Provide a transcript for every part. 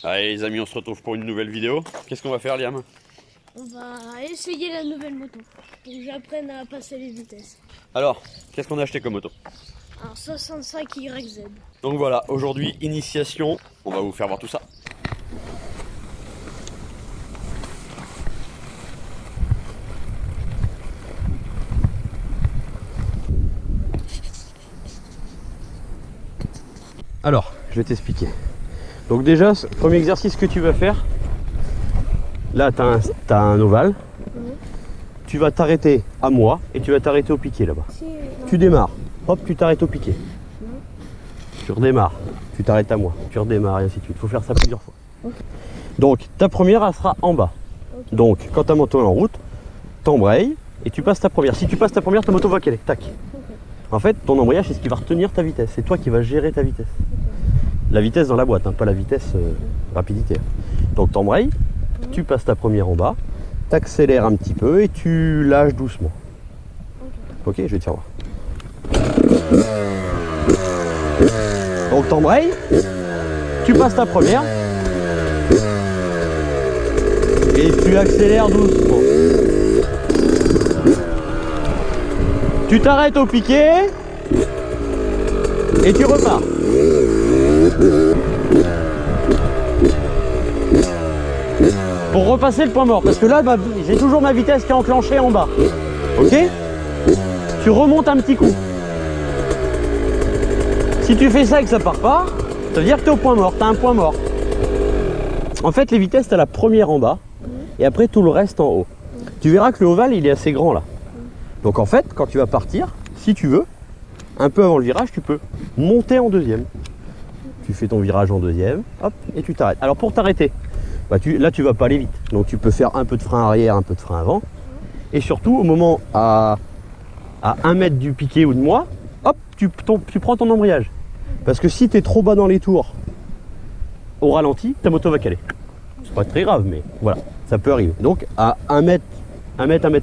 Allez les amis, on se retrouve pour une nouvelle vidéo. Qu'est-ce qu'on va faire, Liam? On va essayer la nouvelle moto pour que j'apprenne à passer les vitesses. Alors, qu'est-ce qu'on a acheté comme moto? Un 65 YZ. Donc voilà, aujourd'hui, initiation. On va vous faire voir tout ça. Alors, je vais t'expliquer. Donc déjà, premier exercice que tu vas faire, là tu as un ovale, tu vas t'arrêter à moi et tu vas t'arrêter au piqué là-bas. Tu démarres, hop, tu t'arrêtes au piqué. Tu redémarres, tu t'arrêtes à moi, tu redémarres et ainsi de suite. Il faut faire ça plusieurs fois. Donc ta première, elle sera en bas. Donc quand ta moto est en route, t'embrayes et tu passes ta première. Si tu passes ta première, ta moto va caler, tac. En fait, ton embrayage, c'est ce qui va retenir ta vitesse. C'est toi qui vas gérer ta vitesse. La vitesse dans la boîte, hein, pas la vitesse rapidité. Donc t'embrayes, tu passes ta première en bas, t'accélères un petit peu et tu lâches doucement. Ok, je vais te faire voir. Donc t'embrayes, tu passes ta première et tu accélères doucement. Tu t'arrêtes au piqué et tu repars. Pour repasser le point mort, parce que là j'ai toujours ma vitesse qui est enclenchée en bas. Ok? Tu remontes un petit coup. Si tu fais ça et que ça part pas, ça veut dire que tu es au point mort, tu as un point mort. En fait, les vitesses, tu as la première en bas et après tout le reste en haut. Tu verras que le ovale il est assez grand là. Donc en fait, quand tu vas partir, si tu veux, un peu avant le virage, tu peux monter en deuxième. Tu fais ton virage en deuxième, hop, et tu t'arrêtes. Alors pour t'arrêter, là tu vas pas aller vite. Donc tu peux faire un peu de frein arrière, un peu de frein avant. Et surtout, au moment à 1 mètre du piqué ou de moi, hop, tu prends ton embrayage. Parce que si tu es trop bas dans les tours, au ralenti, ta moto va caler. C'est pas très grave, mais voilà, ça peut arriver. Donc à 1 mètre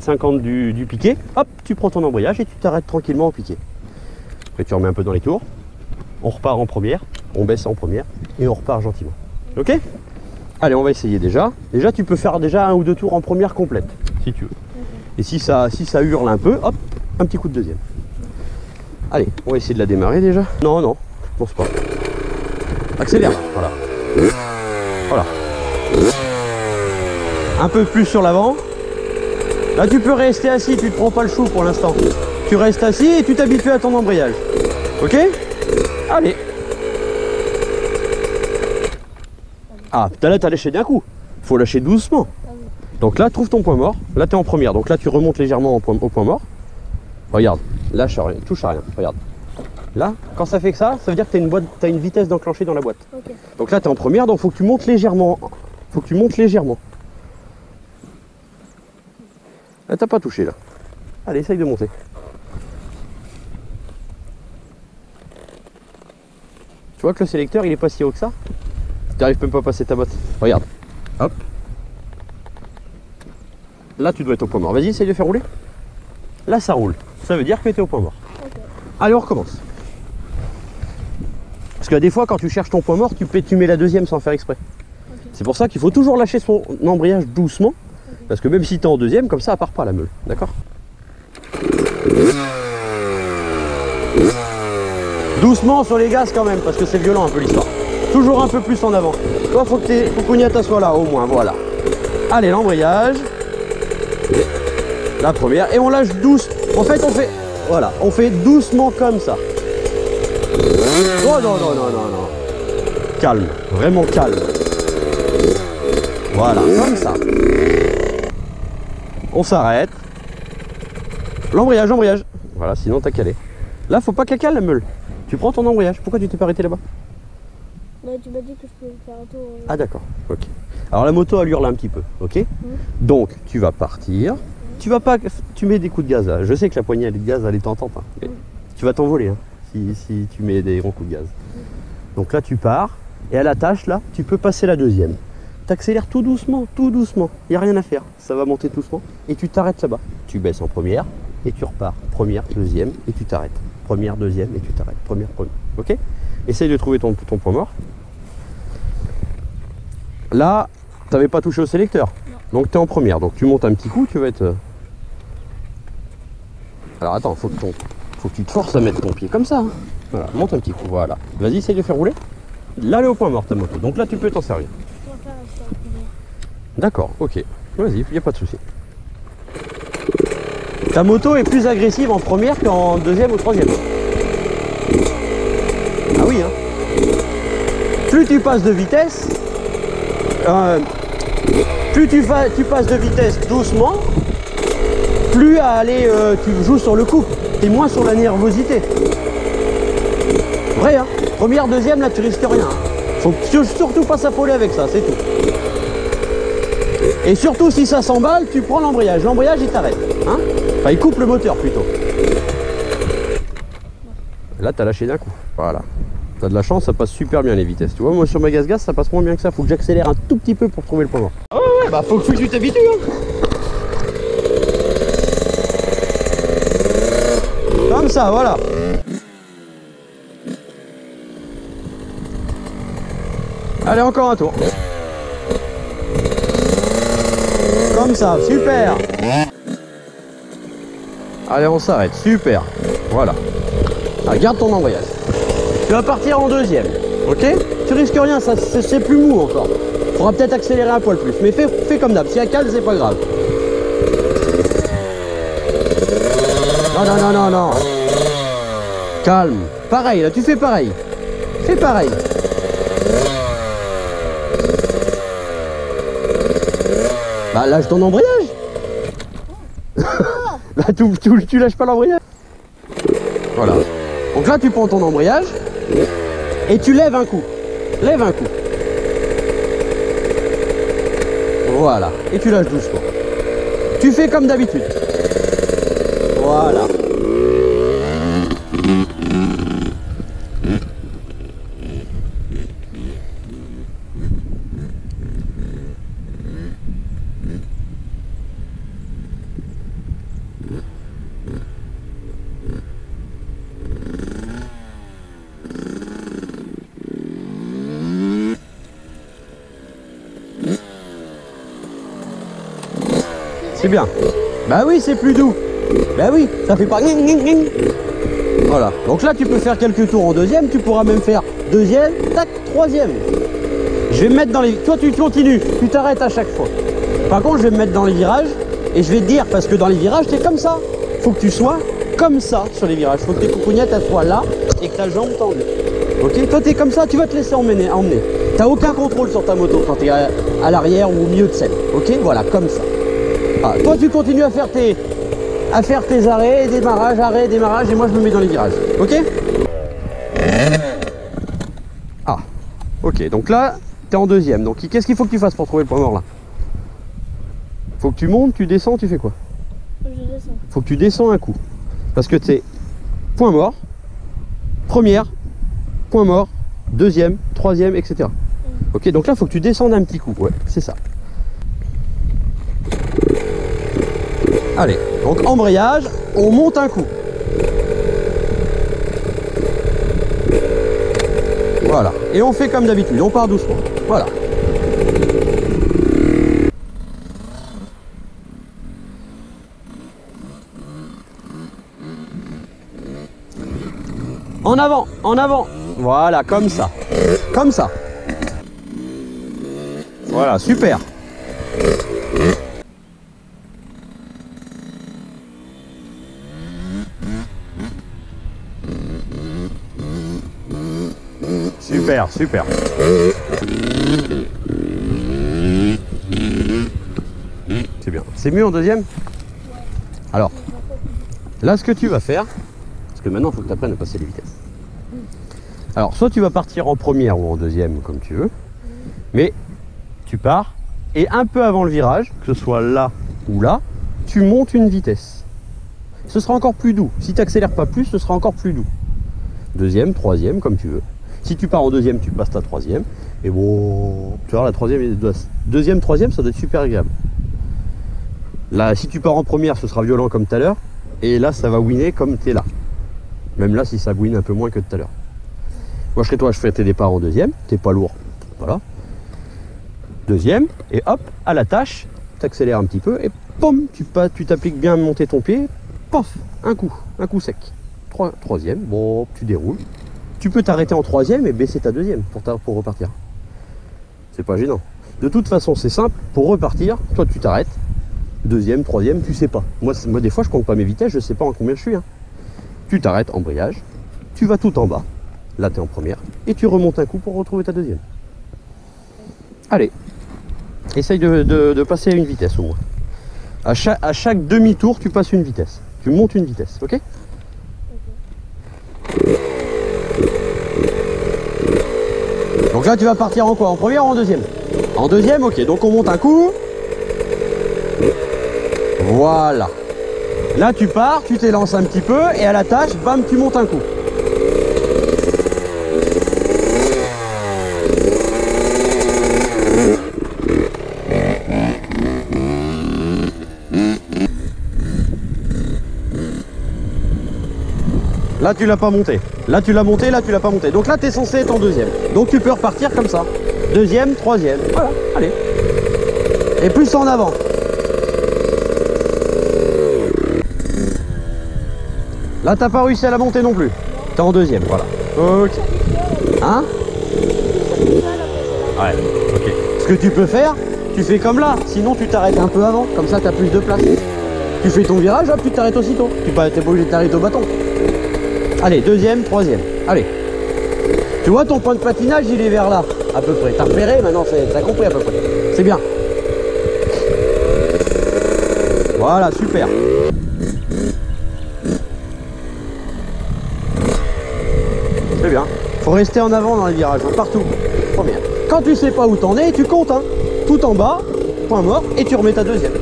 50 du piqué, hop, tu prends ton embrayage et tu t'arrêtes tranquillement au piqué. Après tu remets un peu dans les tours, on repart en première, on baisse en première et on repart gentiment. Ok? Allez, on va essayer déjà. Déjà, tu peux faire déjà 1 ou 2 tours en première complète, si tu veux. Et si ça hurle un peu, hop, un petit coup de deuxième. Allez, on va essayer de la démarrer déjà. Non, non, je pense pas. Accélère, voilà. Voilà. Un peu plus sur l'avant. Là, tu peux rester assis, tu ne te prends pas le chou pour l'instant. Tu restes assis et tu t'habitues à ton embrayage. Ok? Allez. Ah, là, tu as lâché d'un coup. Il faut lâcher doucement. Donc là, trouve ton point mort. Là, tu es en première. Donc là, tu remontes légèrement au point mort. Regarde, lâche rien, touche à rien. Regarde. Là, quand ça fait que ça veut dire que tu as une vitesse d'enclencher dans la boîte. Okay. Donc là, tu es en première, donc il faut que tu montes légèrement. Faut que tu montes légèrement. Là, t'as pas touché là. Allez, essaye de monter. Tu vois que le sélecteur, il est pas si haut que ça. Tu n'arrives même pas à passer ta botte. Regarde. Hop. Là, tu dois être au point mort. Vas-y, essaye de faire rouler. Là, ça roule. Ça veut dire que tu es au point mort. Okay. Allez, on recommence. Parce que des fois, quand tu cherches ton point mort, tu mets la deuxième sans faire exprès. Okay. C'est pour ça qu'il faut toujours lâcher son embrayage doucement. Okay. Parce que même si tu es en deuxième, comme ça, elle part pas la meule. D'accord? Doucement sur les gaz quand même, parce que c'est violent un peu l'histoire. Toujours un peu plus en avant. Toi, faut que Cognata soit là, au moins, voilà. Allez, l'embrayage. La première. Et on lâche douce. En fait, on fait doucement comme ça. Oh non, non, non, non, non. Calme, vraiment calme. Voilà, comme ça. On s'arrête. L'embrayage, embrayage. Voilà, sinon t'as calé. Là, faut pas qu'elle cale la meule. Tu prends ton embrayage. Pourquoi tu t'es pas arrêté là-bas? Tu m'as dit que je pouvais faire un tour. Ah d'accord, ok. Alors la moto, elle hurle un petit peu, ok? Donc, tu vas partir. Tu vas pas... Tu mets des coups de gaz là. Je sais que la poignée de gaz, elle est tentante. Hein. Mais tu vas t'envoler hein, si tu mets des grands coups de gaz. Donc là, tu pars. Et à la tâche, là, tu peux passer la deuxième. Tu accélères tout doucement, tout doucement. Il n'y a rien à faire. Ça va monter doucement. Et tu t'arrêtes là-bas. Tu baisses en première et tu repars. Première, deuxième et tu t'arrêtes. Première, deuxième et tu t'arrêtes. Première, première. Ok? Essaye de trouver ton point mort. Là, tu n'avais pas touché au sélecteur. Non. Donc tu es en première. Donc tu montes un petit coup, tu vas être... Alors attends, faut que tu te forces à mettre ton pied comme ça. Hein. Voilà, monte un petit coup, voilà. Vas-y, essaye de faire rouler. Là, elle est au point mort ta moto. Donc là, tu peux t'en servir. D'accord, ok. Vas-y, il n'y a pas de souci. Ta moto est plus agressive en première qu'en deuxième ou troisième. Ah oui, hein. Plus tu passes de vitesse, plus tu passes de vitesse doucement, plus à aller, tu joues sur le coup. T'es moins sur la nervosité. Vrai, hein. Première, deuxième, là tu risques rien. Hein. Faut surtout pas s'affoler avec ça, c'est tout. Et surtout si ça s'emballe, tu prends l'embrayage. L'embrayage il t'arrête. Hein, enfin il coupe le moteur plutôt. Là t'as lâché d'un coup. Voilà. T'as de la chance, ça passe super bien les vitesses. Tu vois, moi sur ma gaz ça passe moins bien que ça. Faut que j'accélère un tout petit peu pour trouver le point mort. Ah ouais, bah faut que tu t'habitues. Hein. Comme ça, voilà. Allez, encore un tour. Comme ça, super. Allez, on s'arrête, super. Voilà. Ah, garde ton embrayage. Tu vas partir en deuxième, ok? Tu risques rien, c'est plus mou encore. Faudra peut-être accélérer un poil plus, mais fais comme d'hab. Si elle cale, c'est pas grave. Non. Calme. Pareil, là, tu fais pareil. Fais pareil. Bah, lâche ton embrayage. Bah, tu lâches pas l'embrayage. Voilà. Donc là, tu prends ton embrayage et tu lèves un coup. Lève un coup. Voilà. Et tu lâches doucement. Tu fais comme d'habitude. Voilà. C'est bien. Bah oui, c'est plus doux. Bah oui, ça fait pas... Voilà. Donc là, tu peux faire quelques tours en deuxième. Tu pourras même faire deuxième, tac, troisième. Je vais me mettre dans les... Toi, tu continues. Tu t'arrêtes à chaque fois. Par contre, je vais me mettre dans les virages. Et je vais te dire, parce que dans les virages, t'es comme ça. Faut que tu sois comme ça sur les virages. Faut que tes coucougnettes, elles soient là et que ta jambe tendue. Ok? Toi, t'es comme ça. Tu vas te laisser emmener. T'as aucun contrôle sur ta moto quand t'es à l'arrière ou au milieu de selle. Ok? Voilà, comme ça. Ah, toi tu continues à faire tes arrêts, démarrage, et moi je me mets dans les virages. Ok? Ah, ok, donc là, t'es en deuxième. Donc qu'est-ce qu'il faut que tu fasses pour trouver le point mort là? Faut que tu montes, tu descends, tu fais quoi? Je descends. Faut que tu descends un coup. Parce que c'est point mort, première, point mort, deuxième, troisième, etc. Ok, donc là, faut que tu descendes un petit coup. Ouais, c'est ça. Allez, donc embrayage, on monte un coup. Voilà, et on fait comme d'habitude, on part doucement. Voilà. En avant, en avant. Voilà, comme ça. Comme ça. Voilà, super. Super, super. C'est bien. C'est mieux en deuxième? Alors, là, ce que tu vas faire, parce que maintenant, il faut que tu apprennes à passer les vitesses. Alors, soit tu vas partir en première ou en deuxième, comme tu veux, mais tu pars, et un peu avant le virage, que ce soit là ou là, tu montes une vitesse. Ce sera encore plus doux. Si tu n'accélères pas plus, ce sera encore plus doux. Deuxième, troisième, comme tu veux. Si tu pars en deuxième, tu passes ta troisième. Et bon, tu vois, la troisième, deuxième, troisième, ça doit être super agréable. Là, si tu pars en première, ce sera violent comme tout à l'heure. Et là, ça va winner comme tu es là. Même là, si ça win un peu moins que tout à l'heure. Moi, je serais toi, je ferais tes départs en deuxième. T'es pas lourd. Voilà. Deuxième, et hop, à la tâche, tu accélères un petit peu, et pom, tu t'appliques bien à monter ton pied, pof, un coup sec. Troisième, bon, tu déroules. Tu peux t'arrêter en troisième et baisser ta deuxième pour repartir. C'est pas gênant. De toute façon, c'est simple, pour repartir, toi tu t'arrêtes, deuxième, troisième, tu sais pas. Moi des fois, je compte pas mes vitesses, je sais pas en combien je suis. Hein. Tu t'arrêtes, embrayage, tu vas tout en bas, là tu es en première, et tu remontes un coup pour retrouver ta deuxième. Allez, essaye de passer à une vitesse au moins. À chaque demi-tour, tu passes une vitesse. Tu montes une vitesse, ok? Donc là, tu vas partir en quoi? En première ou en deuxième? En deuxième, ok. Donc on monte un coup. Voilà. Là, tu pars, tu t'élances un petit peu, et à la tâche, bam, tu montes un coup. Là tu l'as pas monté, là tu l'as monté, là tu l'as pas monté. Donc là tu es censé être en deuxième. Donc tu peux repartir comme ça. Deuxième, troisième, voilà, allez. Et plus en avant. Là t'as pas réussi à la monter non plus. T'es en deuxième, voilà. Ok. Hein? Ouais, ok. Ce que tu peux faire, tu fais comme là. Sinon tu t'arrêtes un peu avant, comme ça t'as plus de place. Tu fais ton virage, hop, tu t'arrêtes aussitôt. Tu n'es pas obligé de t'arrêter au bâton. Allez, deuxième, troisième. Allez. Tu vois, ton point de patinage, il est vers là, à peu près. T'as repéré, maintenant, t'as compris à peu près. C'est bien. Voilà, super. C'est bien. Faut rester en avant dans les virages, hein, partout. Première. Quand tu sais pas où t'en es, tu comptes, hein. Tout en bas, point mort, et tu remets ta deuxième.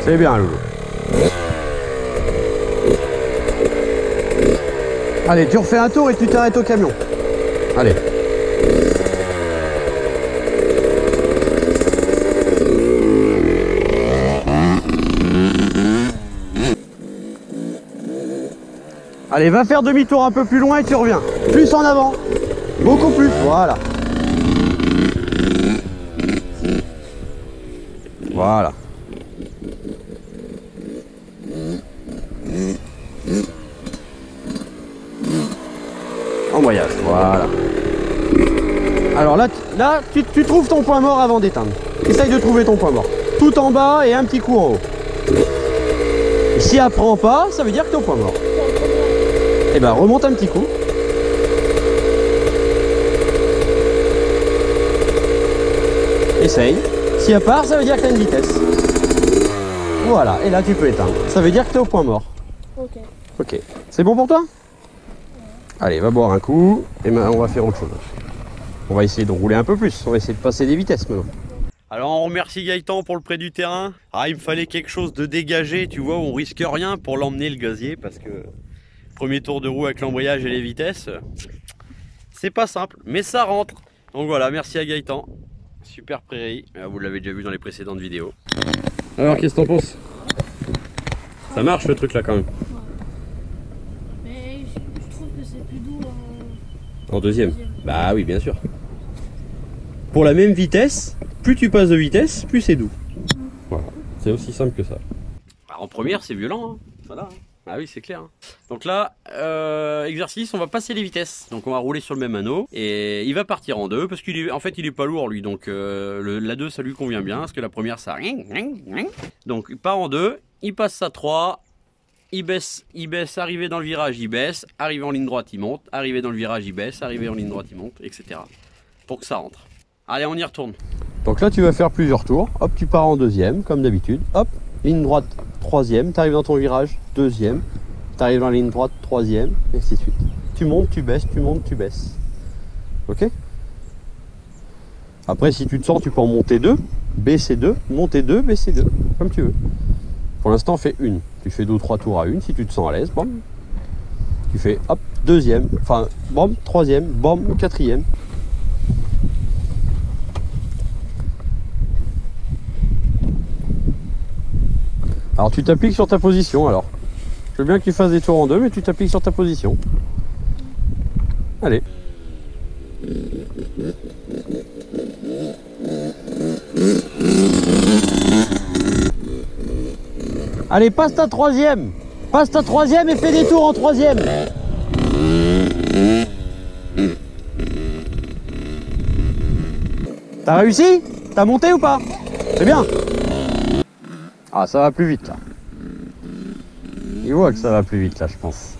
C'est bien, Loulou. Allez, tu refais un tour et tu t'arrêtes au camion. Allez. Allez, va faire demi-tour un peu plus loin et tu reviens. Plus en avant. Beaucoup plus. Voilà. Voilà. Embrayage, voilà. Alors là, tu trouves ton point mort avant d'éteindre. Essaye de trouver ton point mort. Tout en bas et un petit coup en haut. Et si elle prend pas, ça veut dire que tu es au point mort. Et ben remonte un petit coup. Essaye. Si elle part, ça veut dire que tu as une vitesse. Voilà, et là tu peux éteindre. Ça veut dire que tu es au point mort. Ok. Ok. C'est bon pour toi? Allez, va boire un coup et on va faire autre chose. On va essayer de rouler un peu plus. On va essayer de passer des vitesses maintenant. Alors on remercie Gaëtan pour le prêt du terrain. Ah, il me fallait quelque chose de dégagé, tu vois, où on risque rien pour l'emmener le gazier, parce que premier tour de roue avec l'embrayage et les vitesses, c'est pas simple, mais ça rentre. Donc voilà, merci à Gaëtan. Super prairie, vous l'avez déjà vu dans les précédentes vidéos. Alors qu'est-ce que t'en penses? Ça marche le truc là quand même. Mais je trouve que c'est plus doux En deuxième. Bah oui, bien sûr. Pour la même vitesse, plus tu passes de vitesse, plus c'est doux. Voilà, c'est aussi simple que ça. En première, c'est violent, hein. Voilà. Ah oui, c'est clair. Hein. Donc là, exercice, on va passer les vitesses. Donc on va rouler sur le même anneau et il va partir en deux parce qu'en fait il est pas lourd lui. Donc la 2 ça lui convient bien parce que la première ça. Donc il part en deux, il passe à 3. Il baisse, arrivé dans le virage, il baisse, arrivé en ligne droite, il monte, arrivé dans le virage, il baisse, arrivé en ligne droite, il monte, etc. Pour que ça rentre. Allez, on y retourne. Donc là, tu vas faire plusieurs tours. Hop, tu pars en deuxième, comme d'habitude. Hop, ligne droite, troisième. Tu arrives dans ton virage, deuxième. Tu arrives dans la ligne droite, troisième, et ainsi de suite. Tu montes, tu baisses, tu montes, tu baisses. Ok? Après, si tu te sens, tu peux en monter deux, baisser deux, monter deux, baisser deux, comme tu veux. Pour l'instant, fais une. Tu fais 2 ou 3 tours à une si tu te sens à l'aise. Bam. Tu fais hop, deuxième, enfin, bam, troisième, bam, quatrième. Alors tu t'appliques sur ta position alors. Je veux bien que tu fasses des tours en deux, mais tu t'appliques sur ta position. Allez. Allez, passe ta troisième. Passe ta troisième et fais des tours en troisième. T'as réussi? T'as monté ou pas? C'est bien. Ah, ça va plus vite là. Il voit que ça va plus vite là, je pense.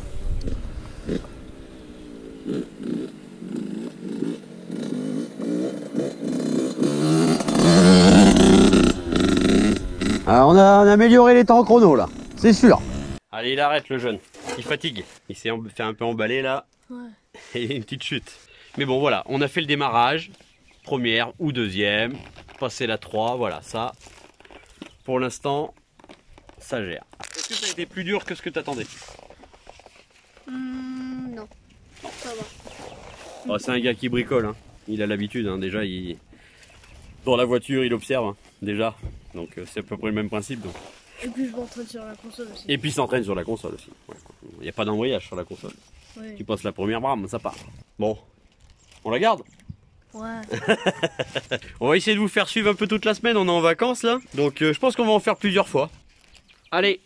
Alors on a amélioré les temps chrono là, c'est sûr. Allez, il arrête le jeune, il fatigue. Il s'est fait un peu emballer là. Ouais. Et une petite chute. Mais bon voilà, on a fait le démarrage. Première ou deuxième. Passer la 3, voilà, ça. Pour l'instant, ça gère. Est-ce que ça a été plus dur que ce que tu attendais? Non, ça va. Oh, c'est un gars qui bricole, hein. Il a l'habitude, hein. Déjà, dans la voiture, il observe, hein, déjà. Donc c'est à peu près le même principe. Donc. Et puis je m'entraîne sur la console aussi. Et puis il s'entraîne sur la console aussi. Ouais. Il n'y a pas d'embrayage sur la console. Ouais. Tu passes la première brame, ça part. Bon, on la garde? Ouais. On va essayer de vous faire suivre un peu toute la semaine, on est en vacances là. Donc je pense qu'on va en faire plusieurs fois. Allez,